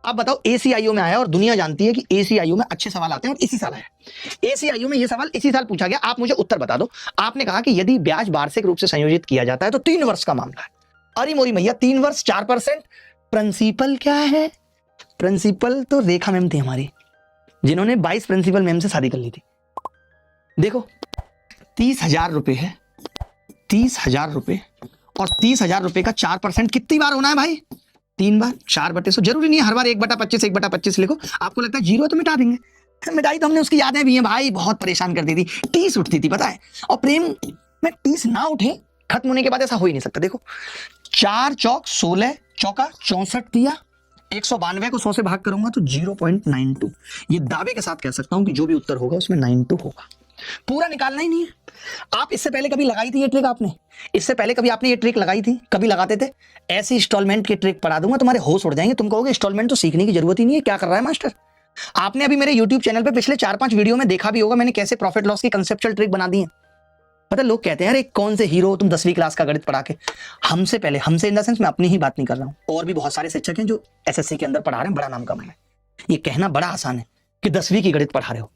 अब बताओ ACIO में आया और दुनिया जानती है कि ACIO में अच्छे सवाल आते हैं और इसी साल आया। ACIO में ये सवाल इसी साल पूछा गया। आप मुझे उत्तर बता दो। आपने कहा कि यदि ब्याज वार्षिक रूप से संयोजित किया जाता है तो 3 वर्ष का मामला है। अरे मोरी मैया, 3 वर्ष 4%। प्रिंसिपल क्या है? प्रिंसिपल तो रेखा मैम थी हमारी, जिन्होंने 22 प्रिंसिपल मैम से शादी कर ली थी। देखो 30,000 रुपए है, 30,000 रुपए, और 30,000 रुपए का 4% कितनी बार होना है भाई? 3 बार। 4/100। जरूरी नहीं है हर बार 1/25 1/25 लिखो। आपको लगता है जीरो तो मिटा देंगे। मिटाई तो हमने उसकी यादें भी हैं भाई, बहुत परेशान करती थी। 30 उठती थी पता है, और प्रेम में 30 ना उठे खत्म होने के बाद ऐसा हो ही नहीं सकता। देखो 4 चौक 16, चौका 64 दिया, 192 को 100 से भाग करूंगा तो 0.92। ये दावे के साथ कह सकता हूं कि जो भी उत्तर होगा उसमें 92 होगा। पूरा निकालना ही नहीं है। आप इससे पहले कभी लगाई थी ये ट्रिक? आपने इससे पहले कभी आपने ये ट्रिक लगाई थी? कभी लगाते थे? ऐसी इंस्टॉलमेंट की ट्रिक पढ़ा दूंगा तुम्हारे होश उड़ जाएंगे। तुम कहोगे इंस्टॉलमेंट तो सीखने की जरूरत ही नहीं है, क्या कर रहा है मास्टर। आपने अभी मेरे YouTube चैनल पे पिछले 4-5 वीडियो में देखा भी होगा मैंने कैसे प्रॉफिट लॉस की कंसेप्चुअल ट्रिक बना दी है। पता है लोग कहते हैं अरे कौन से हीरो तुम 10वीं क्लास का गणित पढ़ा के। हमसे पहले, हमसे इन द सेंस मैं अपनी ही बात नहीं कर रहा हूं, और भी बहुत सारे शिक्षक हैं जो SSC के अंदर पढ़ा रहे हैं, बड़ा नाम कमाया है। ये कहना बड़ा आसान है कि 10वीं की गणित पढ़ा रहे हो।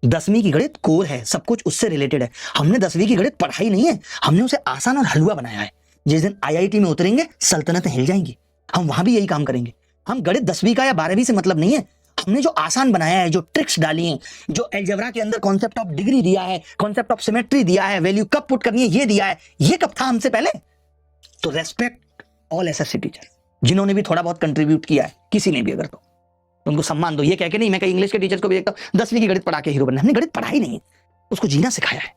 10वीं की गणित कोर है, सब कुछ उससे रिलेटेड है। हमने 10वीं की गणित पढ़ाई नहीं है, हमने उसे आसान और हलवा बनाया है। जिस दिन IIT में उतरेंगे सल्तनतें हिल जाएंगी। हम वहां भी यही काम करेंगे। हम गणित 10वीं का या 12वीं से मतलब नहीं है, हमने जो आसान बनाया है, जो ट्रिक्स डाली हैं, जो अलजेब्रा के अंदर कॉन्सेप्ट ऑफ डिग्री दिया है, कॉन्सेप्ट ऑफ सिमेट्री दिया है, वैल्यू कब पुट करनी है ये दिया है, ये कब था हमसे पहले। तो रेस्पेक्ट ऑल SSC टीचर जिन्होंने भी थोड़ा बहुत कंट्रीब्यूट किया है, किसी ने भी अगर तो उनको सम्मान दो। ये कह के नहीं, मैं कहीं इंग्लिश के टीचर्स को भी देखता हूं 10वीं की गणित पढ़ा के हीरो बनना। हमने गणित पढ़ाई नहीं है, उसको जीना सिखाया है।